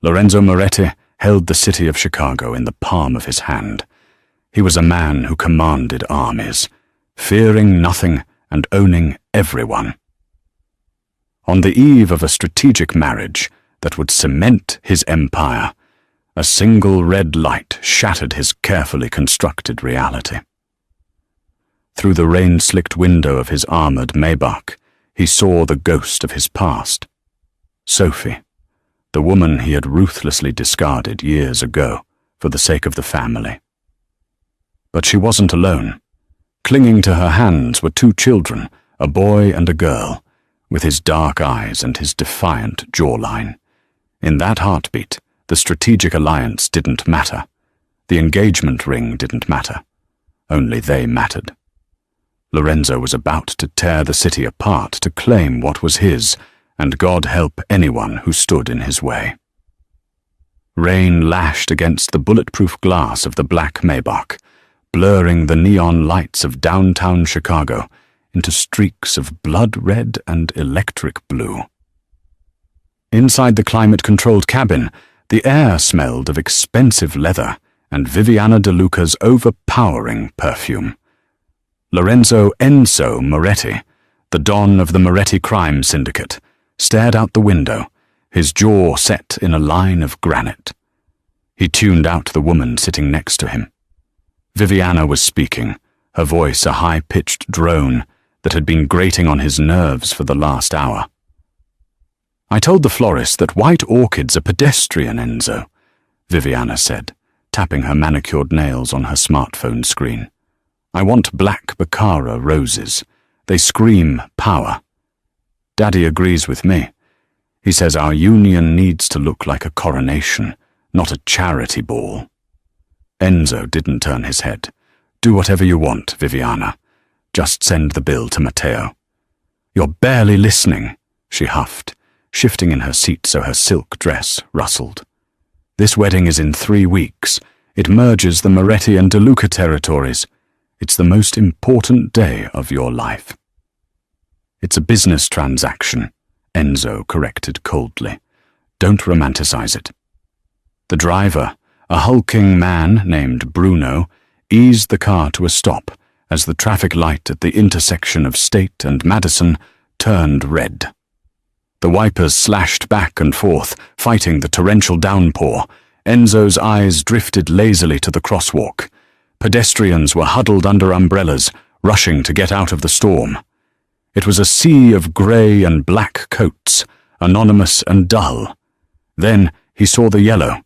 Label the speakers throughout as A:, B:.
A: Lorenzo Moretti held the city of Chicago in the palm of his hand. He was a man who commanded armies, fearing nothing and owning everyone. On the eve of a strategic marriage that would cement his empire, a single red light shattered his carefully constructed reality. Through the rain-slicked window of his armored Maybach, he saw the ghost of his past. Sophie, the woman he had ruthlessly discarded years ago for the sake of the family. But she wasn't alone. Clinging to her hands were two children, a boy and a girl, with his dark eyes and his defiant jawline. In that heartbeat, the strategic alliance didn't matter. The engagement ring didn't matter. Only they mattered. Lorenzo was about to tear the city apart to claim what was his, and God help anyone who stood in his way. Rain lashed against the bulletproof glass of the black Maybach, blurring the neon lights of downtown Chicago into streaks of blood red and electric blue. Inside the climate-controlled cabin, the air smelled of expensive leather and Viviana De Luca's overpowering perfume. Lorenzo Enzo Moretti, the don of the Moretti crime syndicate, stared out the window, his jaw set in a line of granite. He tuned out the woman sitting next to him. Viviana was speaking, her voice a high-pitched drone that had been grating on his nerves for the last hour. "I told the florist that white orchids are pedestrian, Enzo," Viviana said, tapping her manicured nails on her smartphone screen. "I want black Baccara roses. They scream power. Daddy agrees with me. He says our union needs to look like a coronation, not a charity ball." Enzo didn't turn his head. "Do whatever you want, Viviana. Just send the bill to Matteo." "You're barely listening," she huffed, shifting in her seat so her silk dress rustled. "This wedding is in 3 weeks. It merges the Moretti and De Luca territories. It's the most important day of your life." "It's a business transaction," Enzo corrected coldly. "Don't romanticize it." The driver, a hulking man named Bruno, eased the car to a stop as the traffic light at the intersection of State and Madison turned red. The wipers slashed back and forth, fighting the torrential downpour. Enzo's eyes drifted lazily to the crosswalk. Pedestrians were huddled under umbrellas, rushing to get out of the storm. It was a sea of grey and black coats, anonymous and dull. Then he saw the yellow.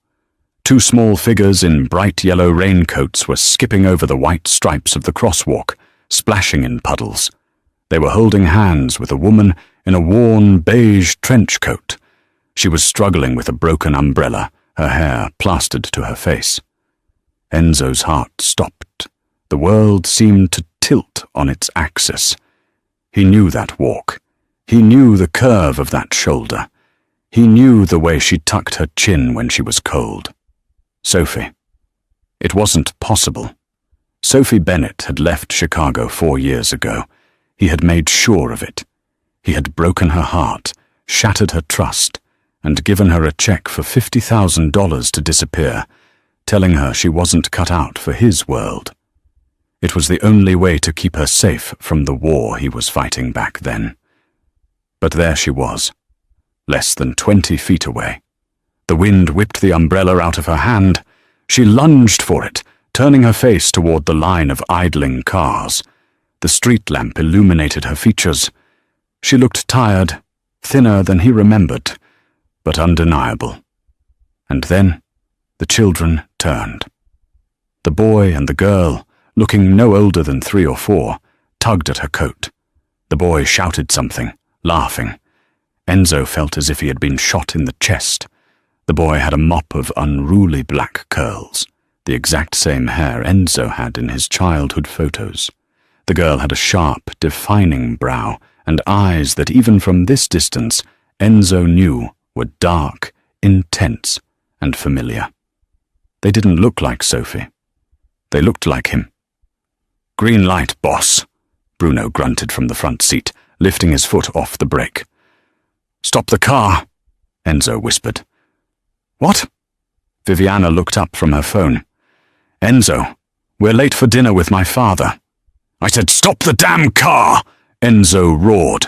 A: 2 small figures in bright yellow raincoats were skipping over the white stripes of the crosswalk, splashing in puddles. They were holding hands with a woman in a worn beige trench coat. She was struggling with a broken umbrella, her hair plastered to her face. Enzo's heart stopped. The world seemed to tilt on its axis. He knew that walk. He knew the curve of that shoulder. He knew the way she tucked her chin when she was cold. Sophie. It wasn't possible. Sophie Bennett had left Chicago 4 years ago. He had made sure of it. He had broken her heart, shattered her trust, and given her a check for $50,000 to disappear, telling her she wasn't cut out for his world. It was the only way to keep her safe from the war he was fighting back then. But there she was, less than 20 feet away. The wind whipped the umbrella out of her hand. She lunged for it, turning her face toward the line of idling cars. The street lamp illuminated her features. She looked tired, thinner than he remembered, but undeniable. And then the children turned. The boy and the girl, looking no older than 3 or 4, tugged at her coat. The boy shouted something, laughing. Enzo felt as if he had been shot in the chest. The boy had a mop of unruly black curls, the exact same hair Enzo had in his childhood photos. The girl had a sharp, defining brow and eyes that even from this distance Enzo knew were dark, intense, and familiar. They didn't look like Sophie. They looked like him. "Green light, boss," Bruno grunted from the front seat, lifting his foot off the brake. "Stop the car," Enzo whispered. What? Viviana looked up from her phone. Enzo, we're late for dinner with my father. I said, stop the damn car! Enzo roared.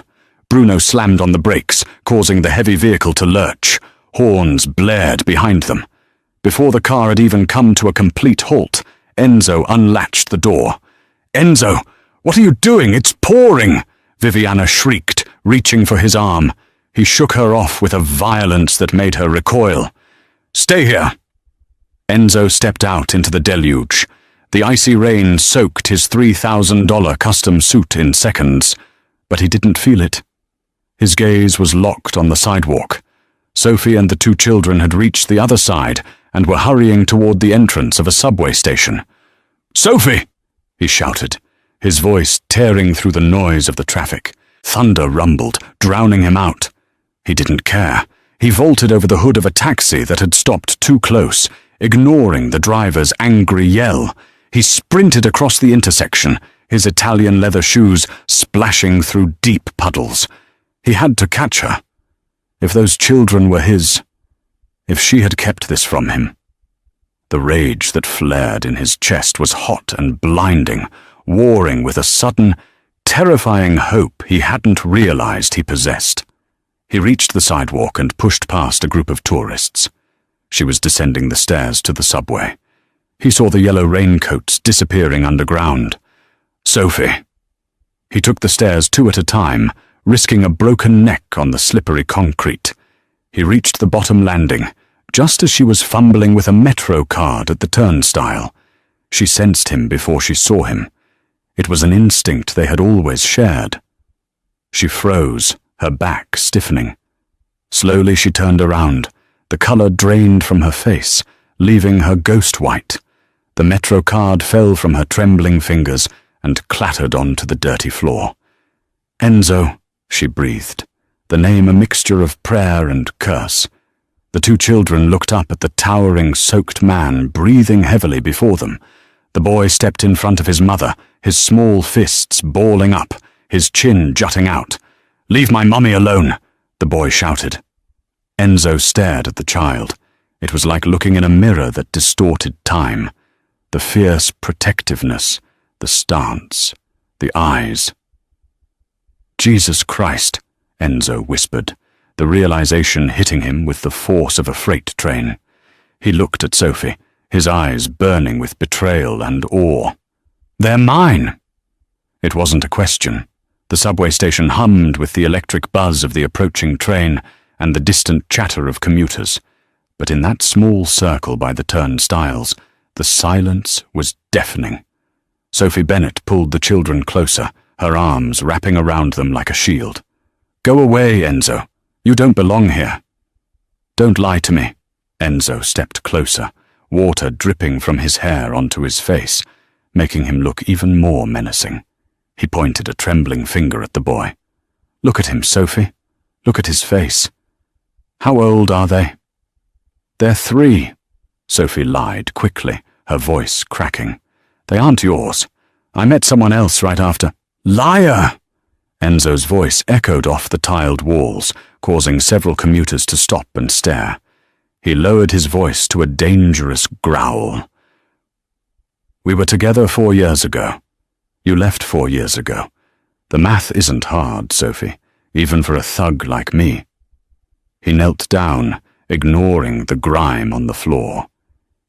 A: Bruno slammed on the brakes, causing the heavy vehicle to lurch. Horns blared behind them. Before the car had even come to a complete halt, Enzo unlatched the door. Enzo, what are you doing? It's pouring! Viviana shrieked, reaching for his arm. He shook her off with a violence that made her recoil. Stay here! Enzo stepped out into the deluge. The icy rain soaked his $3,000 custom suit in seconds, but he didn't feel it. His gaze was locked on the sidewalk. Sophie and the two children had reached the other side and were hurrying toward the entrance of a subway station. Sophie! He shouted, his voice tearing through the noise of the traffic. Thunder rumbled, drowning him out. He didn't care. He vaulted over the hood of a taxi that had stopped too close, ignoring the driver's angry yell. He sprinted across the intersection, his Italian leather shoes splashing through deep puddles. He had to catch her. If those children were his, if she had kept this from him. The rage that flared in his chest was hot and blinding, warring with a sudden, terrifying hope he hadn't realized he possessed. He reached the sidewalk and pushed past a group of tourists. She was descending the stairs to the subway. He saw the yellow raincoats disappearing underground. Sophie. He took the stairs 2 at a time, risking a broken neck on the slippery concrete. He reached the bottom landing, just as she was fumbling with a metro card at the turnstile. She sensed him before she saw him. It was an instinct they had always shared. She froze, her back stiffening. Slowly she turned around. The color drained from her face, leaving her ghost white. The metro card fell from her trembling fingers and clattered onto the dirty floor. Enzo, she breathed, the name a mixture of prayer and curse. The two children looked up at the towering, soaked man breathing heavily before them. The boy stepped in front of his mother, his small fists balling up, his chin jutting out. "Leave my mummy alone," the boy shouted. Enzo stared at the child. It was like looking in a mirror that distorted time. The fierce protectiveness, the stance, the eyes. "Jesus Christ," Enzo whispered, the realization hitting him with the force of a freight train. He looked at Sophie, his eyes burning with betrayal and awe. "They're mine!" It wasn't a question. The subway station hummed with the electric buzz of the approaching train and the distant chatter of commuters. But in that small circle by the turnstiles, the silence was deafening. Sophie Bennett pulled the children closer, her arms wrapping around them like a shield. "Go away, Enzo. You don't belong here." "Don't lie to me." Enzo stepped closer, water dripping from his hair onto his face, making him look even more menacing. He pointed a trembling finger at the boy. "Look at him, Sophie. Look at his face. How old are they?" "They're 3. Sophie lied quickly, her voice cracking. "They aren't yours. I met someone else right after." "Liar!" Enzo's voice echoed off the tiled walls, causing several commuters to stop and stare. He lowered his voice to a dangerous growl. "We were together 4 years ago. You left 4 years ago. The math isn't hard, Sophie, even for a thug like me." He knelt down, ignoring the grime on the floor.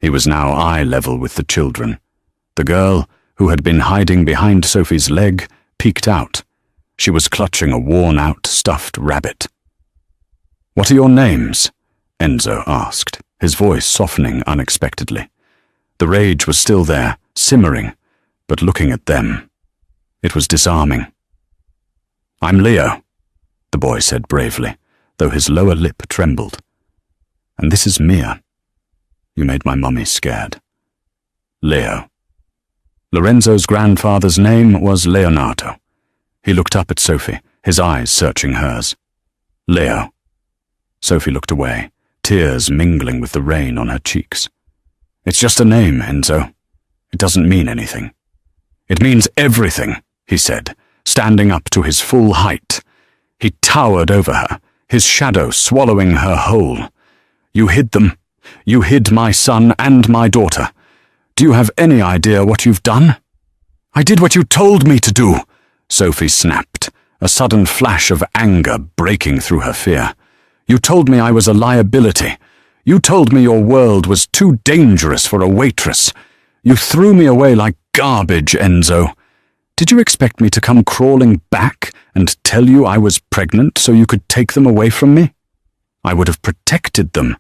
A: He was now eye level with the children. The girl, who had been hiding behind Sophie's leg, peeked out. She was clutching a worn-out stuffed rabbit. "What are your names?" Enzo asked, his voice softening unexpectedly. The rage was still there, simmering, but looking at them, it was disarming. "I'm Leo," the boy said bravely, though his lower lip trembled. "And this is Mia. You made my mummy scared." Leo. Lorenzo's grandfather's name was Leonardo. He looked up at Sophie, his eyes searching hers. "Leo." Sophie looked away, tears mingling with the rain on her cheeks. "It's just a name, Enzo. It doesn't mean anything." "It means everything," he said, standing up to his full height. He towered over her, his shadow swallowing her whole. "You hid them. You hid my son and my daughter. Do you have any idea what you've done?" "I did what you told me to do," Sophie snapped, a sudden flash of anger breaking through her fear. "You told me I was a liability. You told me your world was too dangerous for a waitress. You threw me away like garbage, Enzo. Did you expect me to come crawling back and tell you I was pregnant so you could take them away from me? I would have protected them,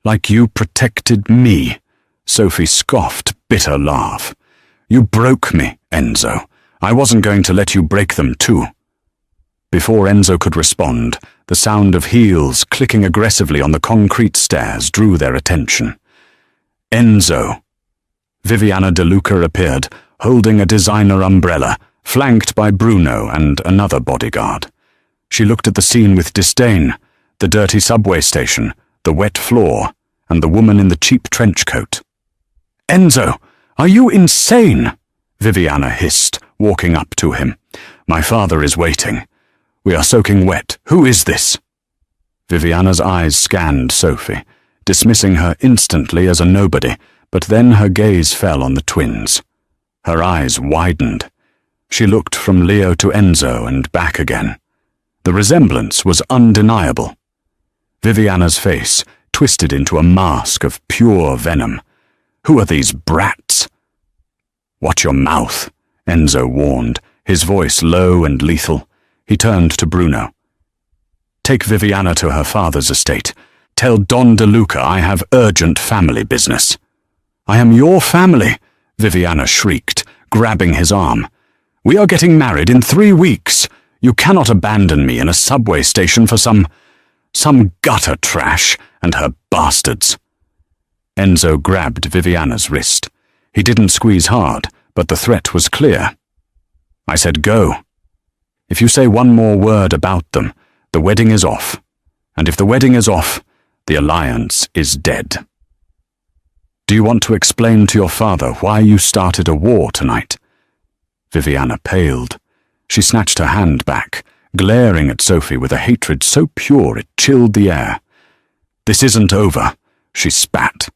A: like you protected me." Sophie scoffed, bitter laugh. "You broke me, Enzo. I wasn't going to let you break them too." Before Enzo could respond, the sound of heels clicking aggressively on the concrete stairs drew their attention. "Enzo." Viviana De Luca appeared, holding a designer umbrella, flanked by Bruno and another bodyguard. She looked at the scene with disdain, the dirty subway station, the wet floor, and the woman in the cheap trench coat. "Enzo, are you insane?" Viviana hissed, walking up to him. "My father is waiting. We are soaking wet. Who is this?" Viviana's eyes scanned Sophie, dismissing her instantly as a nobody, but then her gaze fell on the twins. Her eyes widened. She looked from Leo to Enzo and back again. The resemblance was undeniable. Viviana's face twisted into a mask of pure venom. "Who are these brats?" "Watch your mouth," Enzo warned, his voice low and lethal. He turned to Bruno. "Take Viviana to her father's estate. Tell Don De Luca I have urgent family business." "I am your family," Viviana shrieked, grabbing his arm. "We are getting married in 3 weeks. You cannot abandon me in a subway station for some gutter trash and her bastards." Enzo grabbed Viviana's wrist. He didn't squeeze hard, but the threat was clear. "I said go. If you say one more word about them, the wedding is off. And if the wedding is off, the alliance is dead. Do you want to explain to your father why you started a war tonight?" Viviana paled. She snatched her hand back, glaring at Sophie with a hatred so pure it chilled the air. "This isn't over," she spat.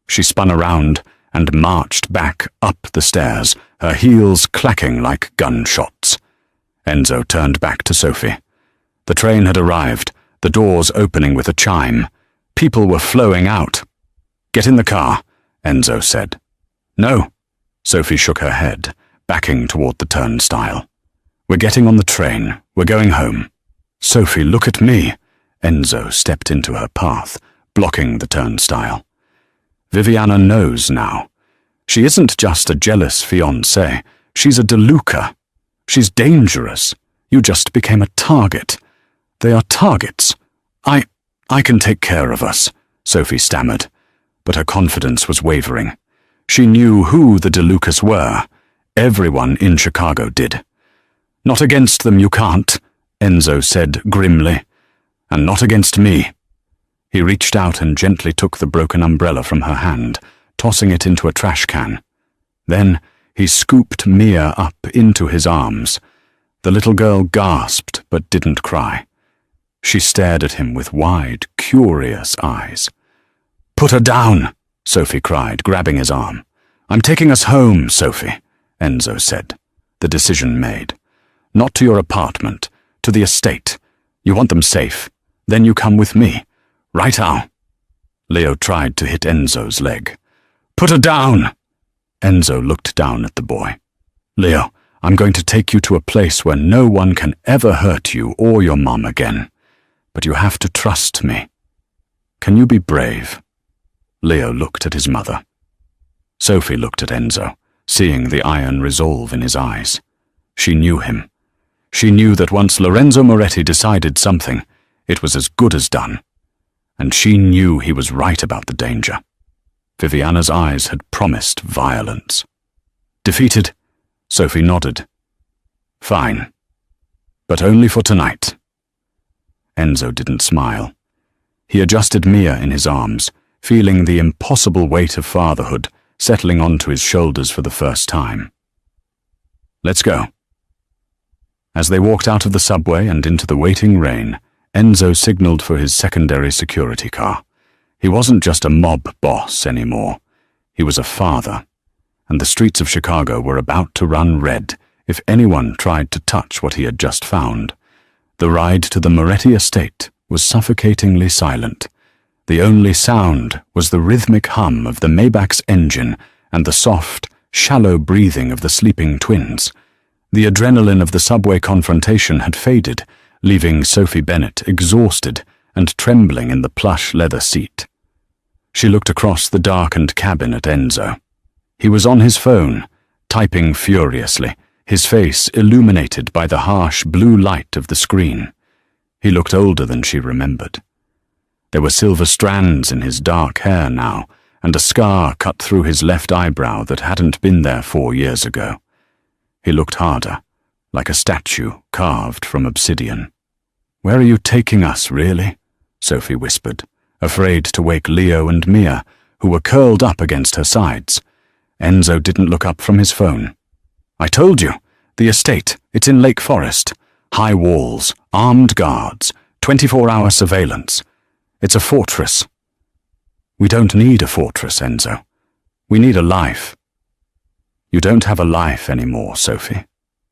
A: She spun around and marched back up the stairs, her heels clacking like gunshots. Enzo turned back to Sophie. The train had arrived, the doors opening with a chime. People were flowing out. "Get in the car," Enzo said. "No." Sophie shook her head, backing toward the turnstile. "We're getting on the train. We're going home." "Sophie, look at me." Enzo stepped into her path, blocking the turnstile. Viviana knows now. She isn't just a jealous fiancée. She's a De Luca. She's dangerous. You just became a target. They are targets. I can take care of us," Sophie stammered, but her confidence was wavering. She knew who the De Lucas were. Everyone in Chicago did. "Not against them you can't," Enzo said grimly. "And not against me." He reached out and gently took the broken umbrella from her hand, tossing it into a trash can. Then he scooped Mia up into his arms. The little girl gasped but didn't cry. She stared at him with wide, curious eyes. "Put her down," Sophie cried, grabbing his arm. "I'm taking us home, Sophie," Enzo said, the decision made. "Not to your apartment, to the estate. You want them safe. Then you come with me. Right now." Leo tried to hit Enzo's leg. "Put her down!" Enzo looked down at the boy. "Leo, I'm going to take you to a place where no one can ever hurt you or your mom again. But you have to trust me. Can you be brave?" Leo looked at his mother. Sophie looked at Enzo, seeing the iron resolve in his eyes. She knew him. She knew that once Lorenzo Moretti decided something, it was as good as done. And she knew he was right about the danger. Viviana's eyes had promised violence. "Defeated?" Sophie nodded. "Fine. But only for tonight." Enzo didn't smile. He adjusted Mia in his arms, feeling the impossible weight of fatherhood settling onto his shoulders for the first time. "Let's go." As they walked out of the subway and into the waiting rain, Enzo signaled for his secondary security car. He wasn't just a mob boss anymore. He was a father, and the streets of Chicago were about to run red if anyone tried to touch what he had just found. The ride to the Moretti estate was suffocatingly silent. The only sound was the rhythmic hum of the Maybach's engine and the soft, shallow breathing of the sleeping twins. The adrenaline of the subway confrontation had faded, leaving Sophie Bennett exhausted and trembling in the plush leather seat. She looked across the darkened cabin at Enzo. He was on his phone, typing furiously, his face illuminated by the harsh blue light of the screen. He looked older than she remembered. There were silver strands in his dark hair now, and a scar cut through his left eyebrow that hadn't been there 4 years ago. He looked harder, like a statue carved from obsidian. "Where are you taking us, really?" Sophie whispered, afraid to wake Leo and Mia, who were curled up against her sides. Enzo didn't look up from his phone. "I told you, the estate, it's in Lake Forest. High walls, armed guards, 24-hour surveillance. It's a fortress." "We don't need a fortress, Enzo. We need a life." "You don't have a life anymore, Sophie,"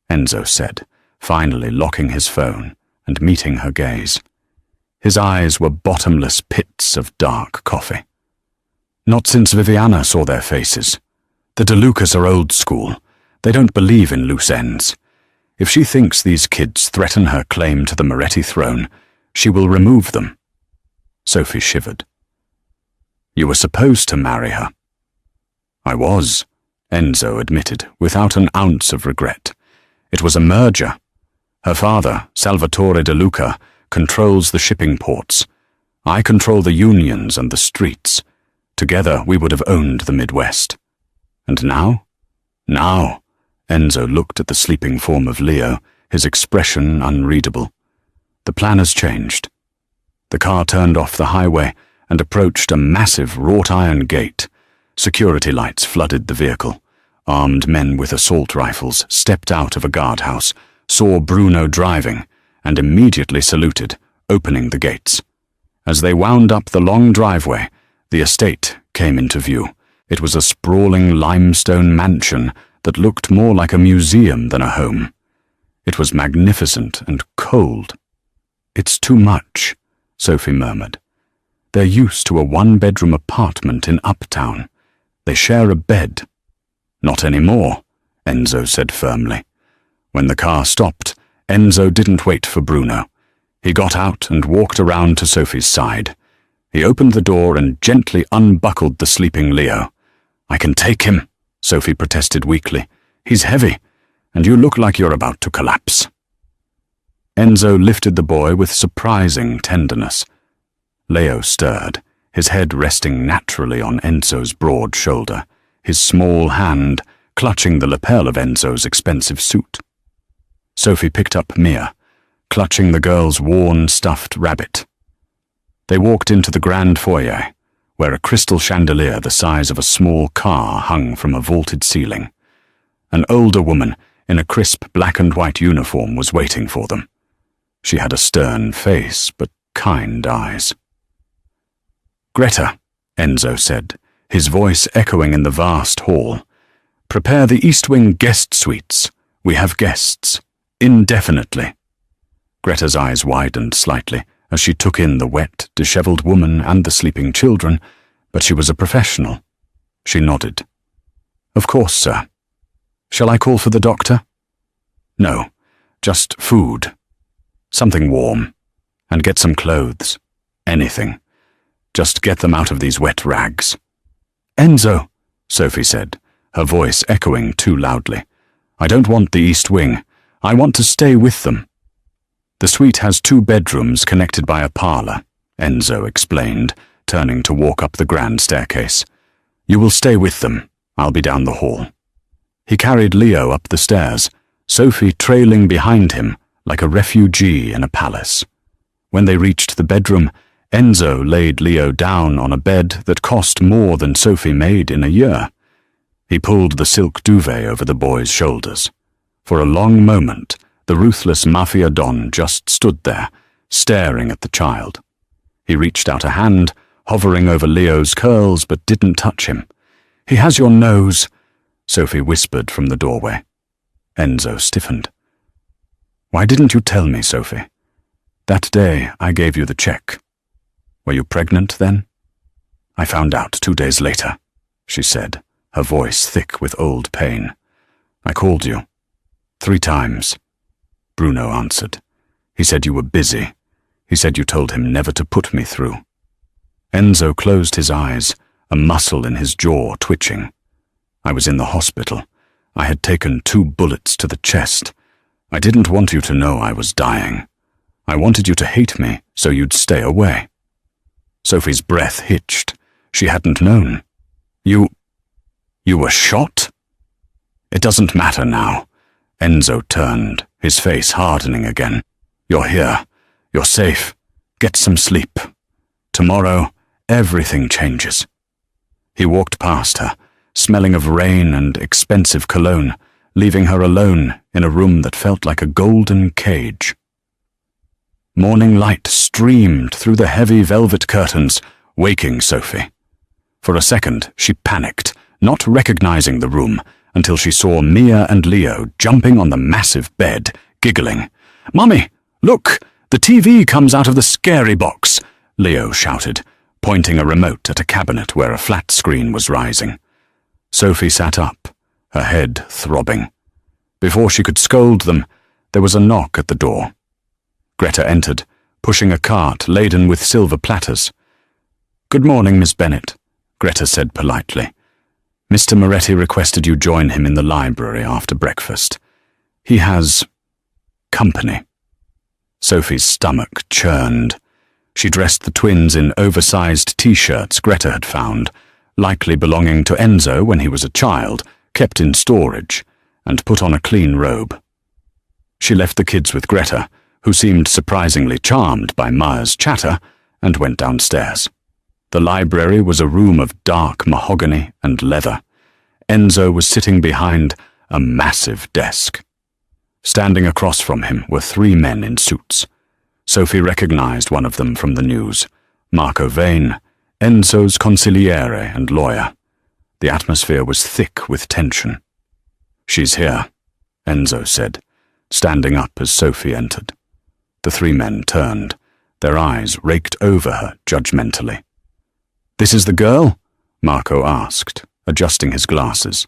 A: Enzo said, finally locking his phone and meeting her gaze. His eyes were bottomless pits of dark coffee. "Not since Viviana saw their faces. The DeLucas are old school. They don't believe in loose ends. If she thinks these kids threaten her claim to the Moretti throne, she will remove them." Sophie shivered. "You were supposed to marry her." "I was," Enzo admitted, without an ounce of regret. "It was a merger. Her father, Salvatore De Luca, controls the shipping ports. I control the unions and the streets. Together we would have owned the Midwest. And now? Now," Enzo looked at the sleeping form of Leo, his expression unreadable. "The plan has changed." The car turned off the highway and approached a massive wrought-iron gate. Security lights flooded the vehicle. Armed men with assault rifles stepped out of a guardhouse, saw Bruno driving, and immediately saluted, opening the gates. As they wound up the long driveway, the estate came into view. It was a sprawling limestone mansion that looked more like a museum than a home. It was magnificent and cold. "It's too much," Sophie murmured. "They're used to a one-bedroom apartment in Uptown. They share a bed." "Not anymore," Enzo said firmly. When the car stopped, Enzo didn't wait for Bruno. He got out and walked around to Sophie's side. He opened the door and gently unbuckled the sleeping Leo. "I can take him," Sophie protested weakly. "He's heavy, and you look like you're about to collapse." Enzo lifted the boy with surprising tenderness. Leo stirred, his head resting naturally on Enzo's broad shoulder, his small hand clutching the lapel of Enzo's expensive suit. Sophie picked up Mia, clutching the girl's worn stuffed rabbit. They walked into the grand foyer, where a crystal chandelier the size of a small car hung from a vaulted ceiling. An older woman in a crisp black and white uniform was waiting for them. She had a stern face, but kind eyes. "Greta," Enzo said, his voice echoing in the vast hall. "Prepare the East Wing guest suites. We have guests. Indefinitely." Greta's eyes widened slightly as she took in the wet, disheveled woman and the sleeping children, but she was a professional. She nodded. "Of course, sir. Shall I call for the doctor?" "No, just food. Something warm. And get some clothes. Anything. Just get them out of these wet rags." "Enzo," Sophie said, her voice echoing too loudly. "I don't want the East Wing. I want to stay with them." "The suite has 2 bedrooms connected by a parlor," Enzo explained, turning to walk up the grand staircase. "You will stay with them. I'll be down the hall." He carried Leo up the stairs, Sophie trailing behind him like a refugee in a palace. When they reached the bedroom, Enzo laid Leo down on a bed that cost more than Sophie made in a year. He pulled the silk duvet over the boy's shoulders. For a long moment, the ruthless Mafia Don just stood there, staring at the child. He reached out a hand, hovering over Leo's curls but didn't touch him. "He has your nose," Sophie whispered from the doorway. Enzo stiffened. "Why didn't you tell me, Sophie? That day I gave you the check. Were you pregnant then?" "I found out 2 days later," she said, her voice thick with old pain. "I called you 3 times. Bruno answered. He said you were busy. He said you told him never to put me through." Enzo closed his eyes, a muscle in his jaw twitching. "I was in the hospital. I had taken 2 bullets to the chest. I didn't want you to know I was dying. I wanted you to hate me so you'd stay away." Sophie's breath hitched. She hadn't known. You were shot?" "It doesn't matter now." Enzo turned, his face hardening again. "You're here. You're safe. Get some sleep. Tomorrow, everything changes." He walked past her, smelling of rain and expensive cologne, leaving her alone in a room that felt like a golden cage. Morning light streamed through the heavy velvet curtains, waking Sophie. For a second, she panicked, not recognizing the room, until she saw Mia and Leo jumping on the massive bed, giggling. "Mummy, look! The TV comes out of the scary box!" Leo shouted, pointing a remote at a cabinet where a flat screen was rising. Sophie sat up, her head throbbing. Before she could scold them, there was a knock at the door. Greta entered, pushing a cart laden with silver platters. "Good morning, Miss Bennet," Greta said politely. "Mr. Moretti requested you join him in the library after breakfast. He has company." Sophie's stomach churned. She dressed the twins in oversized t-shirts Greta had found, likely belonging to Enzo when he was a child, kept in storage, and put on a clean robe. She left the kids with Greta, who seemed surprisingly charmed by Maya's chatter, and went downstairs. The library was a room of dark mahogany and leather. Enzo was sitting behind a massive desk. Standing across from him were 3 men in suits. Sophie recognized one of them from the news, Marco Vane, Enzo's consigliere and lawyer. The atmosphere was thick with tension. "She's here," Enzo said, standing up as Sophie entered. The 3 men turned, their eyes raked over her judgmentally. "This is the girl?" Marco asked, adjusting his glasses.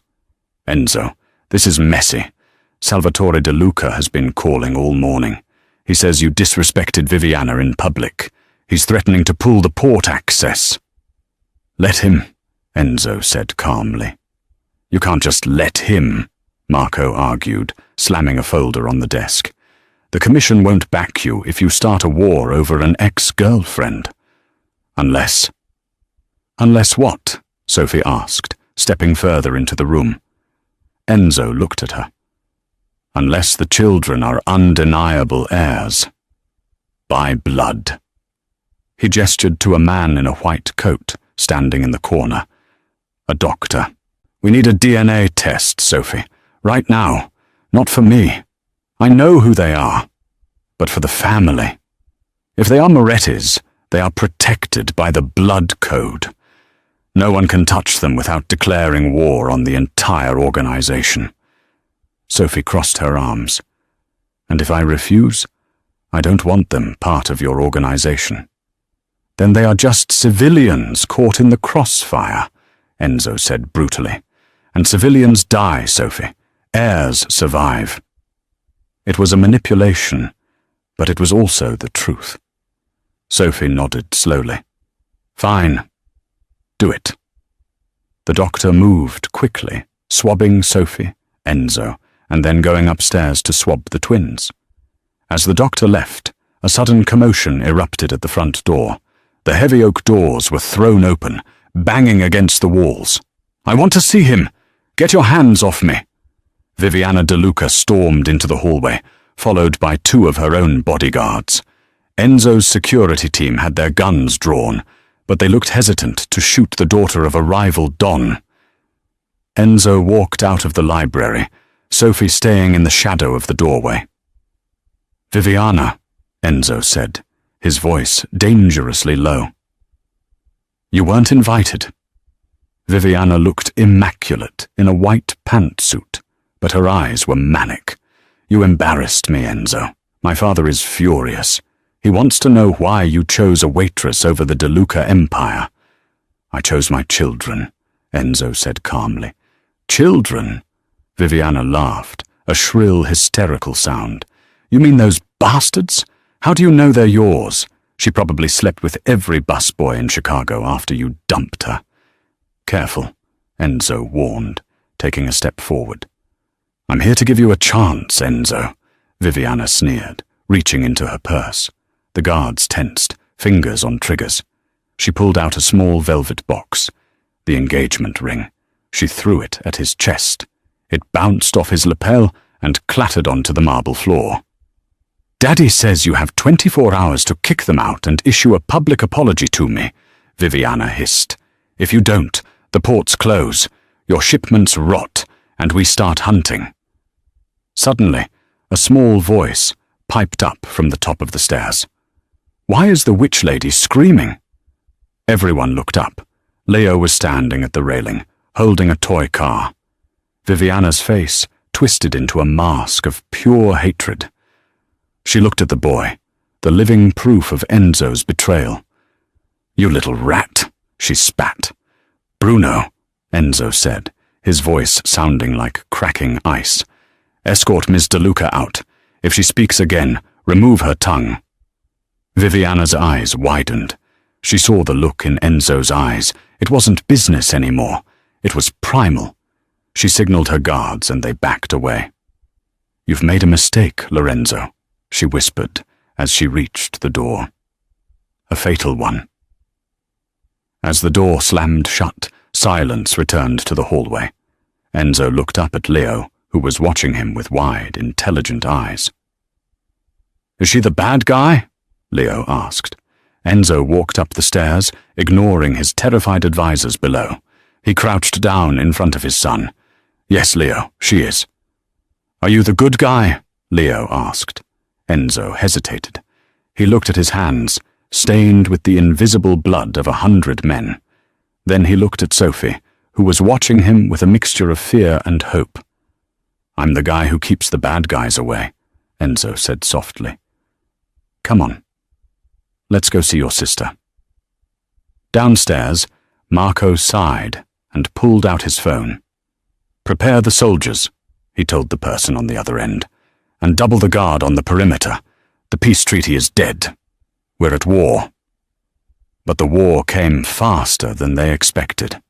A: "Enzo, this is messy. Salvatore De Luca has been calling all morning. He says you disrespected Viviana in public. He's threatening to pull the port access." "Let him," Enzo said calmly. "You can't just let him," Marco argued, slamming a folder on the desk. "The commission won't back you if you start a war over an ex-girlfriend. Unless..." "Unless what?" Sophie asked, stepping further into the room. Enzo looked at her. "Unless the children are undeniable heirs. By blood." He gestured to a man in a white coat, standing in the corner. "A doctor. We need a DNA test, Sophie. Right now. Not for me. I know who they are. But for the family. If they are Moretti's, they are protected by the blood code. No one can touch them without declaring war on the entire organization." Sophie crossed her arms. "And if I refuse, I don't want them part of your organization." "Then they are just civilians caught in the crossfire," Enzo said brutally. "And civilians die, Sophie. Heirs survive." It was a manipulation, but it was also the truth. Sophie nodded slowly. "Fine. Do it." The doctor moved quickly, swabbing Sophie, Enzo, and then going upstairs to swab the twins. As the doctor left, a sudden commotion erupted at the front door. The heavy oak doors were thrown open, banging against the walls. "I want to see him! Get your hands off me!" Viviana De Luca stormed into the hallway, followed by 2 of her own bodyguards. Enzo's security team had their guns drawn, but they looked hesitant to shoot the daughter of a rival Don. Enzo walked out of the library, Sophie staying in the shadow of the doorway. "Viviana," Enzo said, his voice dangerously low. You weren't invited." Viviana looked immaculate in a white pantsuit, but her eyes were manic. "You embarrassed me, Enzo. My father is furious. He wants to know why you chose a waitress over the De Luca Empire." "I chose my children," Enzo said calmly. "Children?" Viviana laughed, a shrill, hysterical sound. "You mean those bastards? How do you know they're yours? She probably slept with every busboy in Chicago after you dumped her." "Careful," Enzo warned, taking a step forward. "I'm here to give you a chance, Enzo," Viviana sneered, reaching into her purse. The guards tensed, fingers on triggers. She pulled out a small velvet box. The engagement ring. She threw it at his chest. It bounced off his lapel and clattered onto the marble floor. "Daddy says you have 24 hours to kick them out and issue a public apology to me," Viviana hissed. "If you don't, the ports close, your shipments rot, and we start hunting." Suddenly, a small voice piped up from the top of the stairs. "Why is the witch lady screaming?" Everyone looked up. Leo was standing at the railing, holding a toy car. Viviana's face twisted into a mask of pure hatred. She looked at the boy, the living proof of Enzo's betrayal. "You little rat," she spat. "Bruno," Enzo said, his voice sounding like cracking ice. "Escort Miss De Luca out. If she speaks again, remove her tongue." Viviana's eyes widened. She saw the look in Enzo's eyes. It wasn't business anymore. It was primal. She signaled her guards and they backed away. "You've made a mistake, Lorenzo," she whispered as she reached the door. "A fatal one." As the door slammed shut, silence returned to the hallway. Enzo looked up at Leo, who was watching him with wide, intelligent eyes. "Is she the bad guy?" Leo asked. Enzo walked up the stairs, ignoring his terrified advisors below. He crouched down in front of his son. "Yes, Leo, she is." "Are you the good guy?" Leo asked. Enzo hesitated. He looked at his hands, stained with the invisible blood of 100 men. Then he looked at Sophie, who was watching him with a mixture of fear and hope. "I'm the guy who keeps the bad guys away," Enzo said softly. "Come on. Let's go see your sister." Downstairs, Marco sighed and pulled out his phone. "Prepare the soldiers," he told the person on the other end, "and double the guard on the perimeter. The peace treaty is dead. We're at war." But the war came faster than they expected.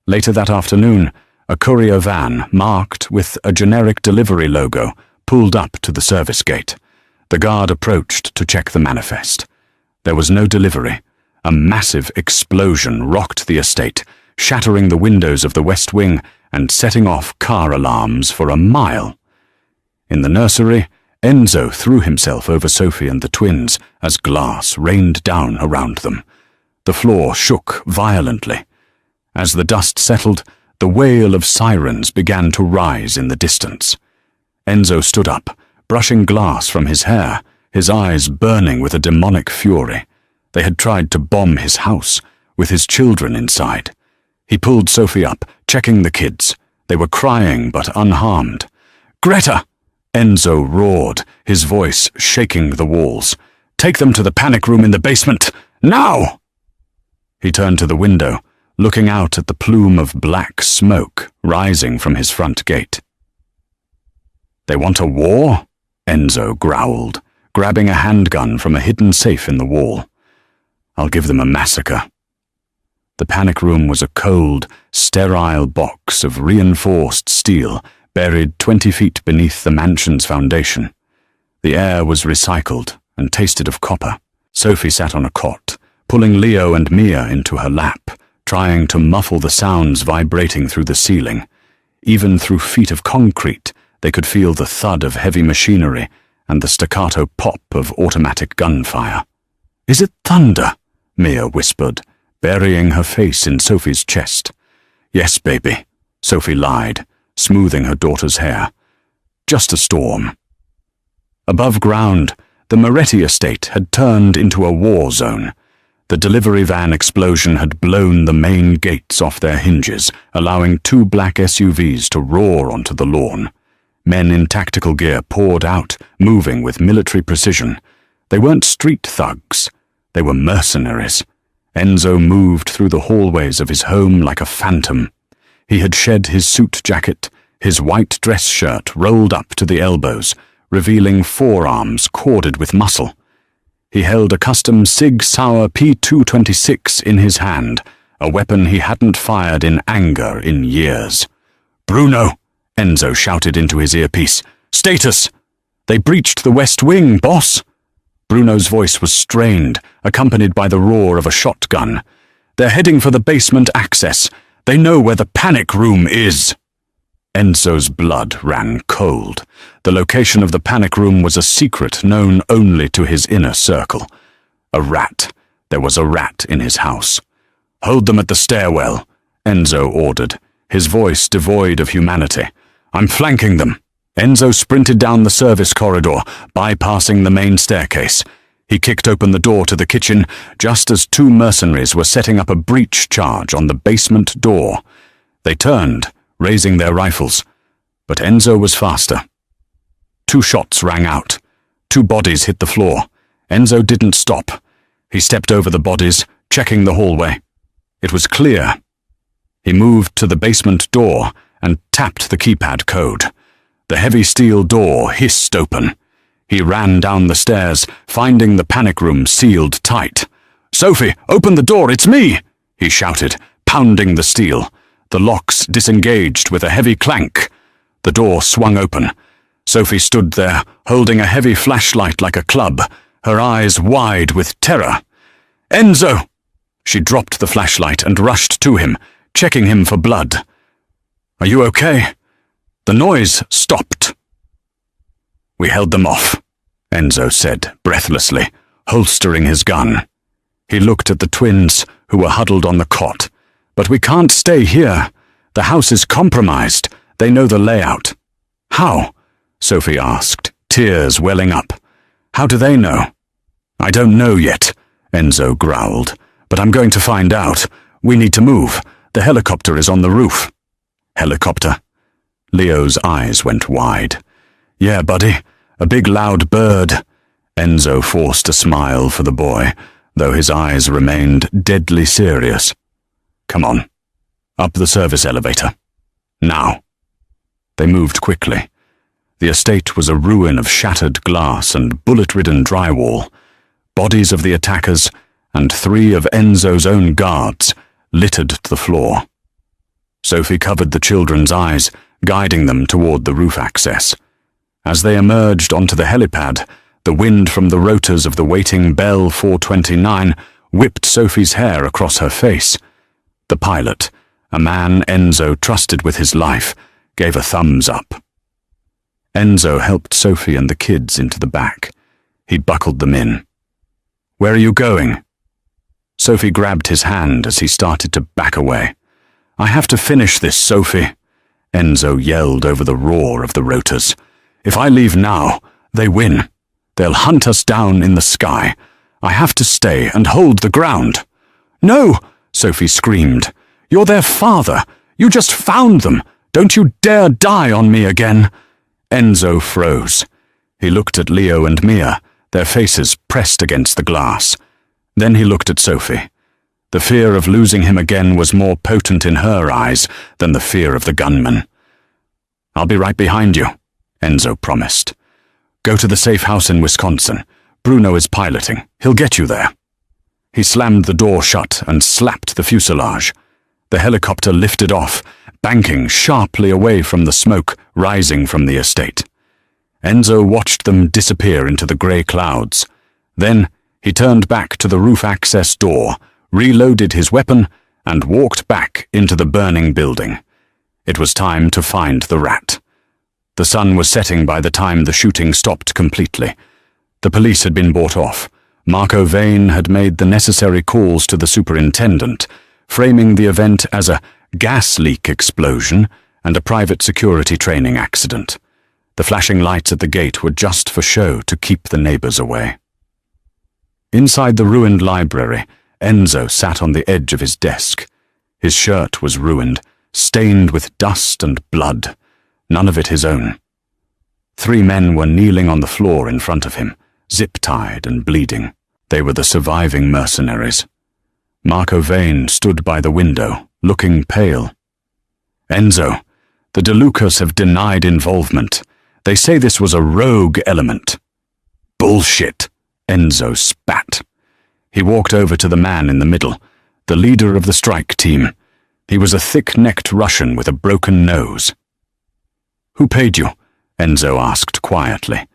A: Later that afternoon, a courier van marked with a generic delivery logo pulled up to the service gate. The guard approached to check the manifest. There was no delivery. A massive explosion rocked the estate, shattering the windows of the West Wing and setting off car alarms for a mile. In the nursery, Enzo threw himself over Sophie and the twins as glass rained down around them. The floor shook violently. As the dust settled, the wail of sirens began to rise in the distance. Enzo stood up, brushing glass from his hair, his eyes burning with a demonic fury. They had tried to bomb his house, with his children inside. He pulled Sophie up, checking the kids. They were crying but unharmed. "Greta!" Enzo roared, his voice shaking the walls. "Take them to the panic room in the basement, now!" He turned to the window, looking out at the plume of black smoke rising from his front gate. "They want a war?" Enzo growled, grabbing a handgun from a hidden safe in the wall. "I'll give them a massacre." The panic room was a cold, sterile box of reinforced steel buried 20 feet beneath the mansion's foundation. The air was recycled and tasted of copper. Sophie sat on a cot, pulling Leo and Mia into her lap, trying to muffle the sounds vibrating through the ceiling. Even through feet of concrete, they could feel the thud of heavy machinery and the staccato pop of automatic gunfire. "Is it thunder?" Mia whispered, burying her face in Sophie's chest. "Yes, baby," Sophie lied, smoothing her daughter's hair. "Just a storm." Above ground, the Moretti estate had turned into a war zone. The delivery van explosion had blown the main gates off their hinges, allowing 2 black SUVs to roar onto the lawn. Men in tactical gear poured out, moving with military precision. They weren't street thugs. They were mercenaries. Enzo moved through the hallways of his home like a phantom. He had shed his suit jacket, his white dress shirt rolled up to the elbows, revealing forearms corded with muscle. He held a custom Sig Sauer P226 in his hand, a weapon he hadn't fired in anger in years. "Bruno!" Enzo shouted into his earpiece. "Status! They breached the West Wing, boss!" Bruno's voice was strained, accompanied by the roar of a shotgun. "They're heading for the basement access. They know where the panic room is." Enzo's blood ran cold. The location of the panic room was a secret known only to his inner circle. A rat. There was a rat in his house. "Hold them at the stairwell," Enzo ordered, his voice devoid of humanity. "I'm flanking them." Enzo sprinted down the service corridor, bypassing the main staircase. He kicked open the door to the kitchen just as 2 mercenaries were setting up a breach charge on the basement door. They turned, raising their rifles, but Enzo was faster. 2 shots rang out. 2 bodies hit the floor. Enzo didn't stop. He stepped over the bodies, checking the hallway. It was clear. He moved to the basement door and tapped the keypad code. The heavy steel door hissed open. He ran down the stairs, finding the panic room sealed tight. "Sophie, open the door, it's me!" he shouted, pounding the steel. The locks disengaged with a heavy clank. The door swung open. Sophie stood there, holding a heavy flashlight like a club, her eyes wide with terror. "Enzo!" She dropped the flashlight and rushed to him, checking him for blood. "Are you okay?" The noise stopped. "We held them off," Enzo said breathlessly, holstering his gun. He looked at the twins, who were huddled on the cot. "But we can't stay here. The house is compromised. They know the layout." "How?" Sophie asked, tears welling up. "How do they know?" "I don't know yet," Enzo growled. "But I'm going to find out. We need to move. The helicopter is on the roof." "Helicopter?" Leo's eyes went wide. "Yeah, buddy. A big loud bird." Enzo forced a smile for the boy, though his eyes remained deadly serious. "Come on. Up the service elevator. Now." They moved quickly. The estate was a ruin of shattered glass and bullet-ridden drywall. Bodies of the attackers and 3 of Enzo's own guards littered the floor. Sophie covered the children's eyes, guiding them toward the roof access. As they emerged onto the helipad, the wind from the rotors of the waiting Bell 429 whipped Sophie's hair across her face. The pilot, a man Enzo trusted with his life, gave a thumbs up. Enzo helped Sophie and the kids into the back. He buckled them in. "Where are you going?" Sophie grabbed his hand as he started to back away. "I have to finish this, Sophie," Enzo yelled over the roar of the rotors. "If I leave now, they win. They'll hunt us down in the sky. I have to stay and hold the ground." "No!" Sophie screamed. "You're their father. You just found them. Don't you dare die on me again." Enzo froze. He looked at Leo and Mia, their faces pressed against the glass. Then he looked at Sophie. The fear of losing him again was more potent in her eyes than the fear of the gunman. "I'll be right behind you," Enzo promised. "Go to the safe house in Wisconsin. Bruno is piloting. He'll get you there." He slammed the door shut and slapped the fuselage. The helicopter lifted off, banking sharply away from the smoke rising from the estate. Enzo watched them disappear into the grey clouds. Then he turned back to the roof access door, reloaded his weapon, and walked back into the burning building. It was time to find the rat. The sun was setting by the time the shooting stopped completely. The police had been bought off. Marco Vane had made the necessary calls to the superintendent, framing the event as a gas leak explosion and a private security training accident. The flashing lights at the gate were just for show to keep the neighbors away. Inside the ruined library, Enzo sat on the edge of his desk. His shirt was ruined, stained with dust and blood, none of it his own. 3 men were kneeling on the floor in front of him, zip-tied and bleeding. They were the surviving mercenaries. Marco Vane stood by the window, looking pale. "Enzo, the De Lucas have denied involvement. They say this was a rogue element." "Bullshit," Enzo spat. He walked over to the man in the middle, the leader of the strike team. He was a thick-necked Russian with a broken nose. "Who paid you?" Enzo asked quietly.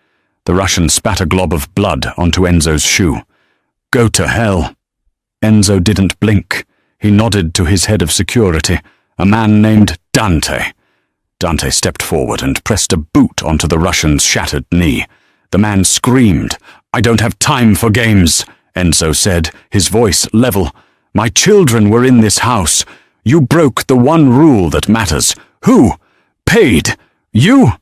A: The Russian spat a glob of blood onto Enzo's shoe. "Go to hell." Enzo didn't blink. He nodded to his head of security, a man named Dante. Dante stepped forward and pressed a boot onto the Russian's shattered knee. The man screamed. "I don't have time for games," Enzo said, his voice level. "My children were in this house. You broke the one rule that matters. Who paid? You?"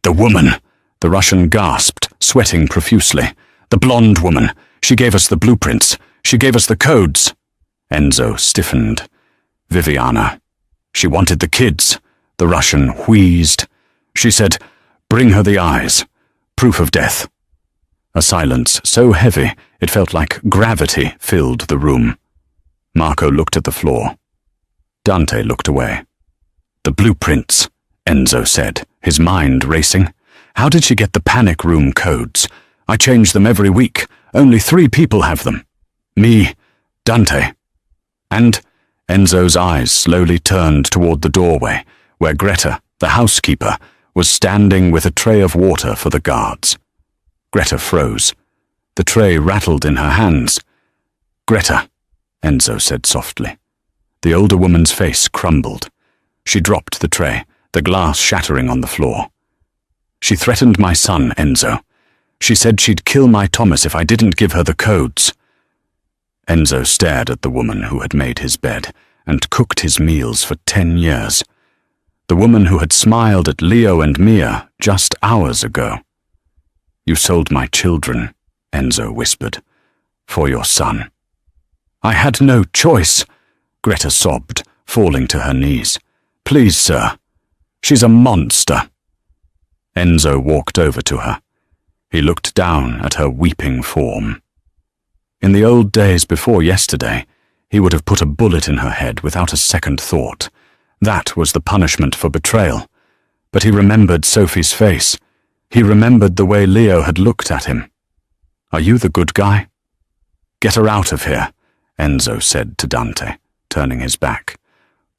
A: "The woman," the Russian gasped, sweating profusely. "The blonde woman. She gave us the blueprints. She gave us the codes." Enzo stiffened. "Viviana. She wanted the kids," the Russian wheezed. "She said, 'Bring her the eyes. Proof of death.'" A silence so heavy it felt like gravity filled the room. Marco looked at the floor. Dante looked away. "The blueprints," Enzo said, his mind racing. "How did she get the panic room codes? I change them every week. Only 3 people have them. Me, Dante." And Enzo's eyes slowly turned toward the doorway, where Greta, the housekeeper, was standing with a tray of water for the guards. Greta froze. The tray rattled in her hands. "Greta," Enzo said softly. The older woman's face crumbled. She dropped the tray, the glass shattering on the floor. "She threatened my son, Enzo. She said she'd kill my Thomas if I didn't give her the codes." Enzo stared at the woman who had made his bed and cooked his meals for 10 years. The woman who had smiled at Leo and Mia just hours ago. "You sold my children," Enzo whispered, "for your son." "I had no choice," Greta sobbed, falling to her knees. "Please, sir. She's a monster." Enzo walked over to her. He looked down at her weeping form. In the old days before yesterday, he would have put a bullet in her head without a second thought. That was the punishment for betrayal. But he remembered Sophie's face. He remembered the way Leo had looked at him. "Are you the good guy?" "Get her out of here," Enzo said to Dante, turning his back.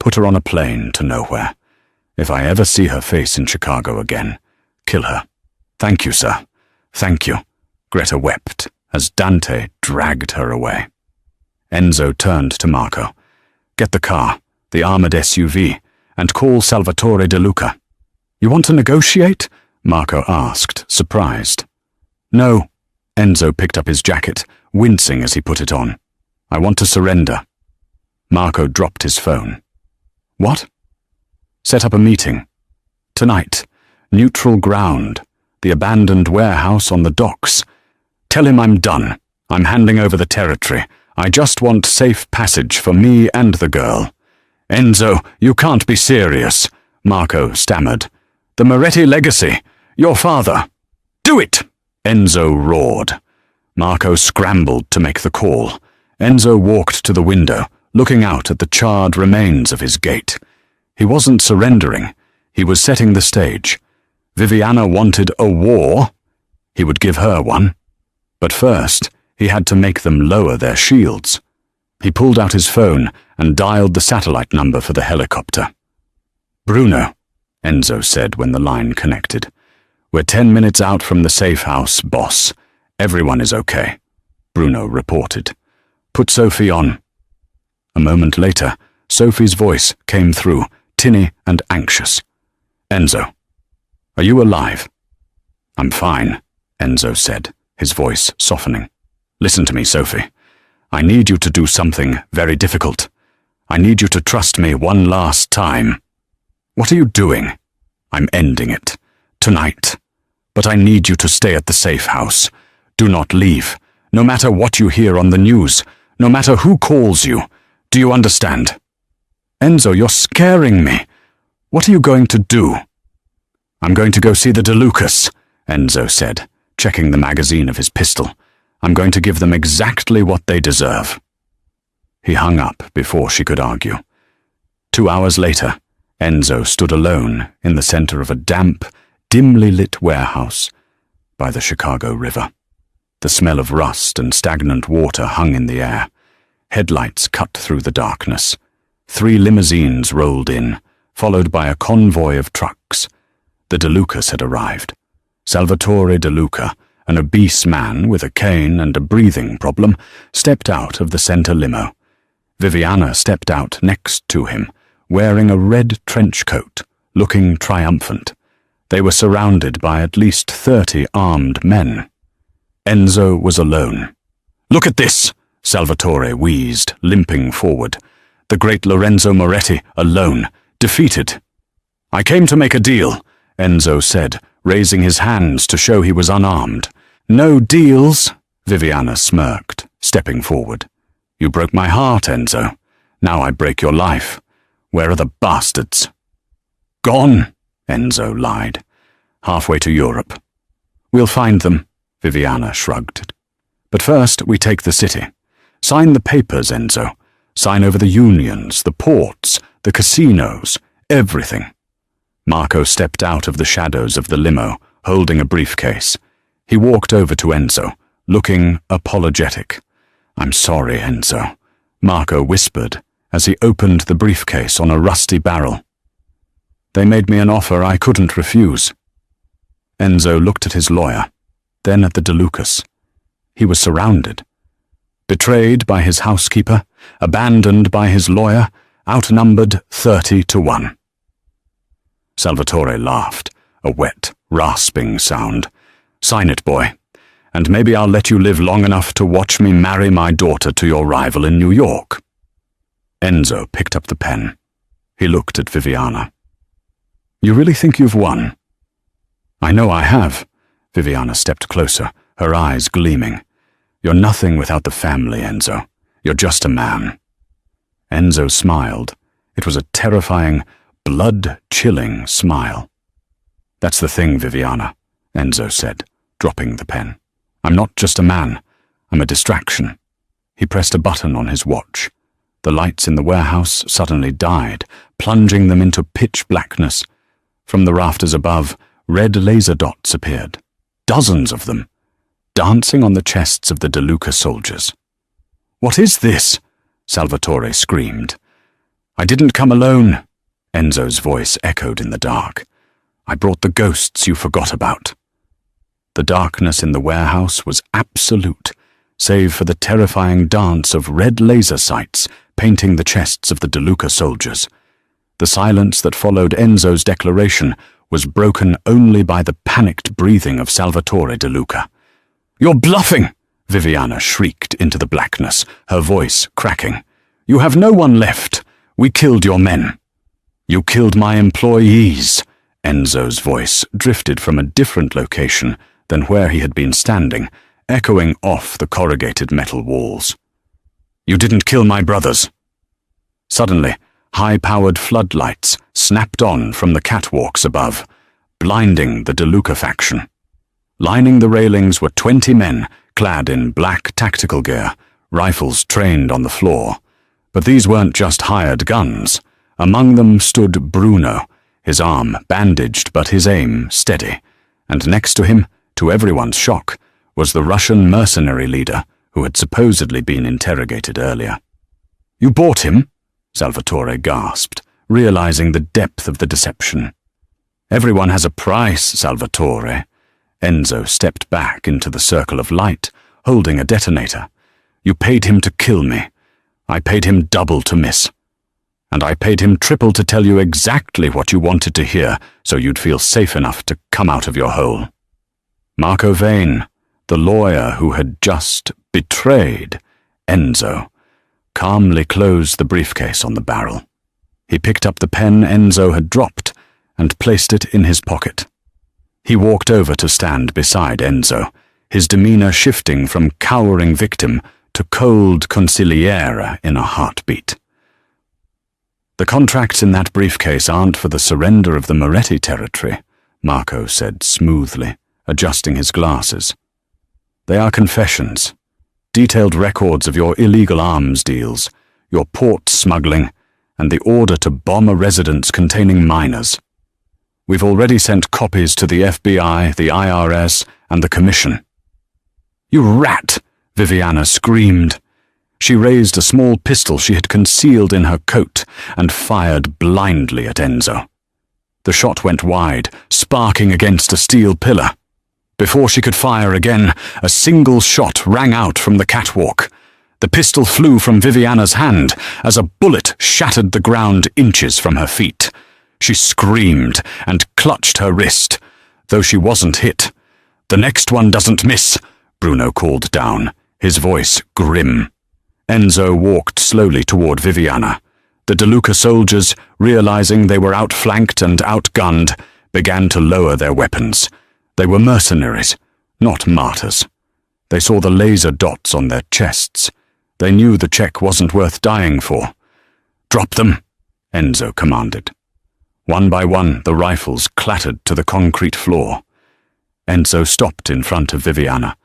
A: "Put her on a plane to nowhere. If I ever see her face in Chicago again, kill her." "Thank you, sir. Thank you," Greta wept as Dante dragged her away. Enzo turned to Marco. "Get the car, the armored SUV, and call Salvatore De Luca." "You want to negotiate?" Marco asked, surprised. "No." Enzo picked up his jacket, wincing as he put it on. "I want to surrender." Marco dropped his phone. "What?" "Set up a meeting. Tonight. Neutral ground. The abandoned warehouse on the docks. Tell him I'm done. I'm handing over the territory. I just want safe passage for me and the girl." "Enzo, you can't be serious," Marco stammered. "The Moretti legacy. Your father." "Do it!" Enzo roared. Marco scrambled to make the call. Enzo walked to the window, looking out at the charred remains of his gate. He wasn't surrendering. He was setting the stage. Viviana wanted a war. He would give her one. But first, he had to make them lower their shields. He pulled out his phone and dialed the satellite number for the helicopter. "Bruno," Enzo said when the line connected. "We're 10 minutes out from the safe house, boss. Everyone is okay," Bruno reported. "Put Sophie on." A moment later, Sophie's voice came through, tinny and anxious. "Enzo, are you alive?" "I'm fine," Enzo said, his voice softening. "Listen to me, Sophie. I need you to do something very difficult. I need you to trust me one last time." "What are you doing?" "I'm ending it. Tonight. But I need you to stay at the safe house. Do not leave. No matter what you hear on the news, no matter who calls you. Do you understand? Enzo, you're scaring me. What are you going to do? I'm going to go see the DeLucas, Enzo said, checking the magazine of his pistol. I'm going to give them exactly what they deserve. He hung up before she could argue. 2 hours later, Enzo stood alone in the center of a damp, dimly lit warehouse by the Chicago River. The smell of rust and stagnant water hung in the air. Headlights cut through the darkness. 3 limousines rolled in, followed by a convoy of trucks. The DeLucas had arrived. Salvatore DeLuca, an obese man with a cane and a breathing problem, stepped out of the center limo. Viviana stepped out next to him, wearing a red trench coat, looking triumphant. They were surrounded by at least 30 armed men. Enzo was alone. "Look at this," Salvatore wheezed, limping forward. The great Lorenzo Moretti, alone, defeated. "I came to make a deal," Enzo said, raising his hands to show he was unarmed. "No deals," Viviana smirked, stepping forward. "You broke my heart, Enzo. Now I break your life. Where are the bastards?" "Gone," Enzo lied. "Halfway to Europe." "We'll find them," Viviana shrugged. "But first we take the city. Sign the papers, Enzo. Sign over the unions, the ports, the casinos, everything." Marco stepped out of the shadows of the limo, holding a briefcase. He walked over to Enzo, looking apologetic. "I'm sorry, Enzo," Marco whispered as he opened the briefcase on a rusty barrel. "They made me an offer I couldn't refuse." Enzo looked at his lawyer, then at the DeLucas. He was surrounded. Betrayed by his housekeeper, abandoned by his lawyer, outnumbered 30-1. Salvatore laughed, a wet, rasping sound. "Sign it, boy, and maybe I'll let you live long enough to watch me marry my daughter to your rival in New York." Enzo picked up the pen. He looked at Viviana. "You really think you've won?" "I know I have." Viviana stepped closer, her eyes gleaming. "You're nothing without the family, Enzo. You're just a man." Enzo smiled. It was a terrifying, blood-chilling smile. "That's the thing, Viviana," Enzo said, dropping the pen. "I'm not just a man. I'm a distraction." He pressed a button on his watch. The lights in the warehouse suddenly died, plunging them into pitch blackness. From the rafters above, red laser dots appeared. Dozens of them, dancing on the chests of the DeLuca soldiers. "What is this?" Salvatore screamed. "I didn't come alone," Enzo's voice echoed in the dark. "I brought the ghosts you forgot about." The darkness in the warehouse was absolute, save for the terrifying dance of red laser sights painting the chests of the DeLuca soldiers. The silence that followed Enzo's declaration was broken only by the panicked breathing of Salvatore DeLuca. "You're bluffing!" Viviana shrieked into the blackness, her voice cracking. "You have no one left. We killed your men." "You killed my employees." Enzo's voice drifted from a different location than where he had been standing, echoing off the corrugated metal walls. "You didn't kill my brothers." Suddenly, high-powered floodlights snapped on from the catwalks above, blinding the DeLuca faction. Lining the railings were 20 men, clad in black tactical gear, rifles trained on the floor. But these weren't just hired guns. Among them stood Bruno, his arm bandaged but his aim steady, and next to him, to everyone's shock, was the Russian mercenary leader who had supposedly been interrogated earlier. "You bought him?" Salvatore gasped, realizing the depth of the deception. "Everyone has a price, Salvatore." Enzo stepped back into the circle of light, holding a detonator. "You paid him to kill me. I paid him double to miss. And I paid him triple to tell you exactly what you wanted to hear, so you'd feel safe enough to come out of your hole." Marco Vane, the lawyer who had just betrayed Enzo, calmly closed the briefcase on the barrel. He picked up the pen Enzo had dropped and placed it in his pocket. He walked over to stand beside Enzo, his demeanor shifting from cowering victim to cold consigliere in a heartbeat. "The contracts in that briefcase aren't for the surrender of the Moretti territory," Marco said smoothly, adjusting his glasses. "They are confessions, detailed records of your illegal arms deals, your port smuggling, and the order to bomb a residence containing minors. We've already sent copies to the FBI, the IRS, and the Commission." "You rat!" Viviana screamed. She raised a small pistol she had concealed in her coat and fired blindly at Enzo. The shot went wide, sparking against a steel pillar. Before she could fire again, a single shot rang out from the catwalk. The pistol flew from Viviana's hand as a bullet shattered the ground inches from her feet. She screamed and clutched her wrist, though she wasn't hit. "The next one doesn't miss," Bruno called down, his voice grim. Enzo walked slowly toward Viviana. The De Luca soldiers, realizing they were outflanked and outgunned, began to lower their weapons. They were mercenaries, not martyrs. They saw the laser dots on their chests. They knew the check wasn't worth dying for. "Drop them," Enzo commanded. One by one, the rifles clattered to the concrete floor. Enzo stopped in front of Viviana.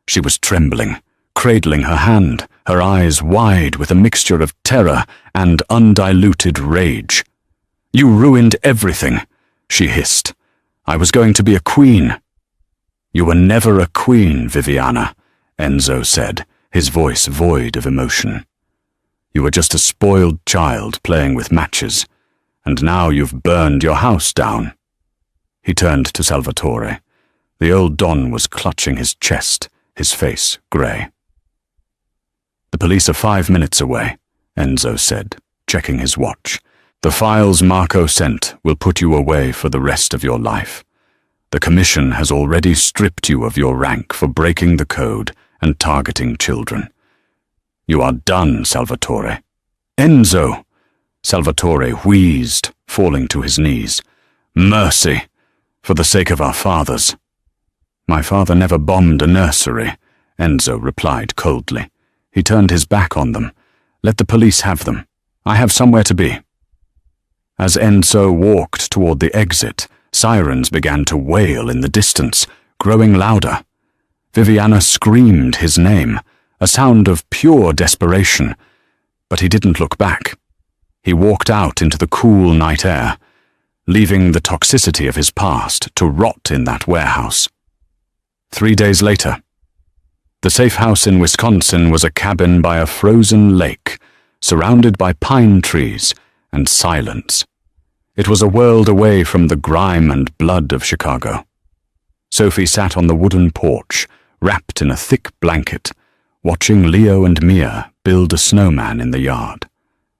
A: She was trembling, cradling her hand, her eyes wide with a mixture of terror and undiluted rage. "You ruined everything," she hissed. "I was going to be a queen." "You were never a queen, Viviana," Enzo said, his voice void of emotion. "You were just a spoiled child playing with matches. And now you've burned your house down." He turned to Salvatore. The old Don was clutching his chest, his face grey. "The police are 5 minutes away," Enzo said, checking his watch. "The files Marco sent will put you away for the rest of your life. The Commission has already stripped you of your rank for breaking the code and targeting children. You are done, Salvatore." "Enzo!" Salvatore wheezed, falling to his knees. "Mercy, for the sake of our fathers." "My father never bombed a nursery," Enzo replied coldly. He turned his back on them. "Let the police have them. I have somewhere to be." As Enzo walked toward the exit, sirens began to wail in the distance, growing louder. Viviana screamed his name, a sound of pure desperation, but he didn't look back. He walked out into the cool night air, leaving the toxicity of his past to rot in that warehouse. 3 days later, the safe house in Wisconsin was a cabin by a frozen lake, surrounded by pine trees and silence. It was a world away from the grime and blood of Chicago. Sophie sat on the wooden porch, wrapped in a thick blanket, watching Leo and Mia build a snowman in the yard.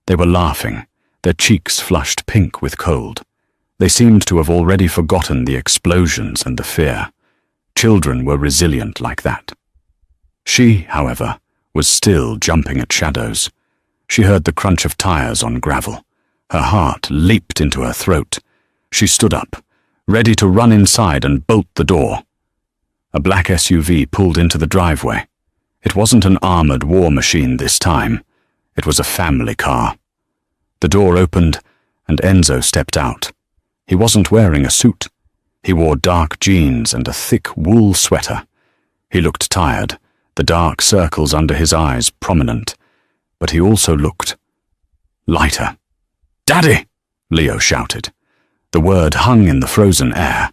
A: They were laughing, their cheeks flushed pink with cold. They seemed to have already forgotten the explosions and the fear. Children were resilient like that. She, however, was still jumping at shadows. She heard the crunch of tires on gravel. Her heart leaped into her throat. She stood up, ready to run inside and bolt the door. A black SUV pulled into the driveway. It wasn't an armored war machine this time. It was a family car. The door opened, and Enzo stepped out. He wasn't wearing a suit. He wore dark jeans and a thick wool sweater. He looked tired, the dark circles under his eyes prominent, but he also looked lighter. "Daddy!" Leo shouted. The word hung in the frozen air.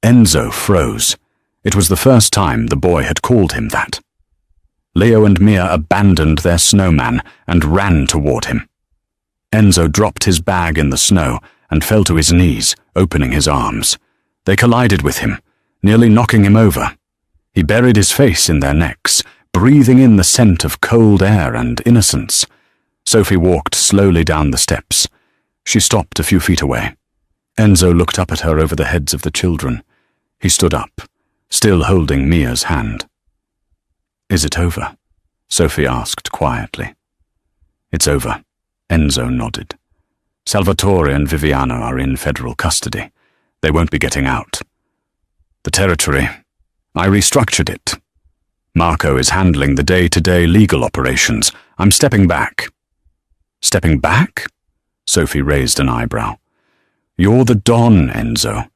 A: Enzo froze. It was the first time the boy had called him that. Leo and Mia abandoned their snowman and ran toward him. Enzo dropped his bag in the snow and fell to his knees, opening his arms. They collided with him, nearly knocking him over. He buried his face in their necks, breathing in the scent of cold air and innocence. Sophie walked slowly down the steps. She stopped a few feet away. Enzo looked up at her over the heads of the children. He stood up, still holding Mia's hand. "Is it over?" Sophie asked quietly. "It's over," Enzo nodded. "Salvatore and Viviana are in federal custody. They won't be getting out. The territory, I restructured it. Marco is handling the day-to-day legal operations. I'm stepping back." "Stepping back?" Sophie raised an eyebrow. "You're the Don, Enzo.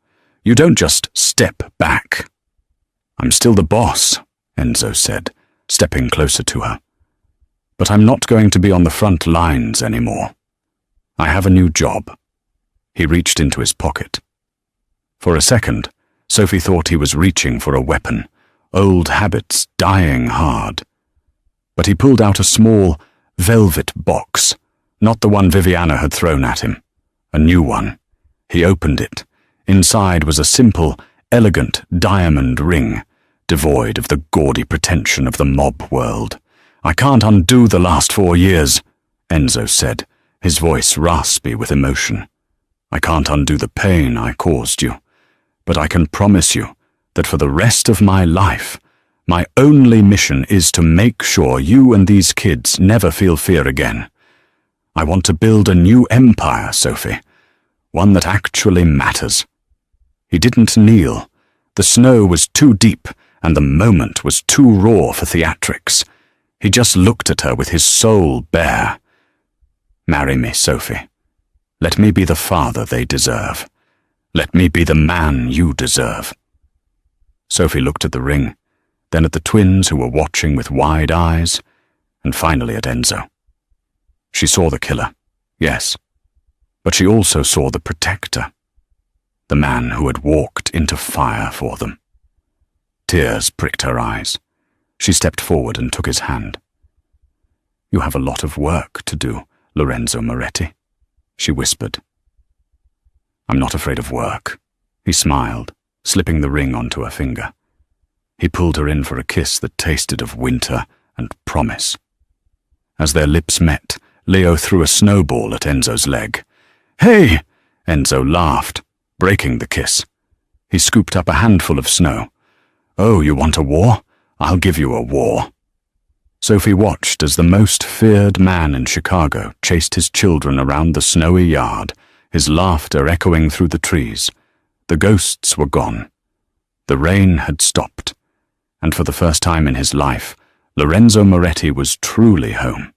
A: You don't just step back." "I'm still the boss," Enzo said, stepping closer to her. "But I'm not going to be on the front lines anymore. I have a new job." He reached into his pocket. For a second, Sophie thought he was reaching for a weapon, old habits dying hard. But he pulled out a small, velvet box, not the one Viviana had thrown at him, a new one. He opened it. Inside was a simple, elegant diamond ring, devoid of the gaudy pretension of the mob world. "I can't undo the last 4 years," Enzo said, his voice raspy with emotion. "I can't undo the pain I caused you, but I can promise you that for the rest of my life, my only mission is to make sure you and these kids never feel fear again. I want to build a new empire, Sophie, one that actually matters." He didn't kneel. The snow was too deep, and the moment was too raw for theatrics. He just looked at her with his soul bare. "Marry me, Sophie. Let me be the father they deserve. Let me be the man you deserve." Sophie looked at the ring, then at the twins who were watching with wide eyes, and finally at Enzo. She saw the killer, yes, but she also saw the protector, the man who had walked into fire for them. Tears pricked her eyes. She stepped forward and took his hand. "You have a lot of work to do, Lorenzo Moretti," she whispered. "I'm not afraid of work," he smiled, slipping the ring onto her finger. He pulled her in for a kiss that tasted of winter and promise. As their lips met, Leo threw a snowball at Enzo's leg. "Hey!" Enzo laughed, breaking the kiss. He scooped up a handful of snow. "Oh, you want a war? I'll give you a war." Sophie watched as the most feared man in Chicago chased his children around the snowy yard, his laughter echoing through the trees. The ghosts were gone. The rain had stopped, and for the first time in his life, Lorenzo Moretti was truly home.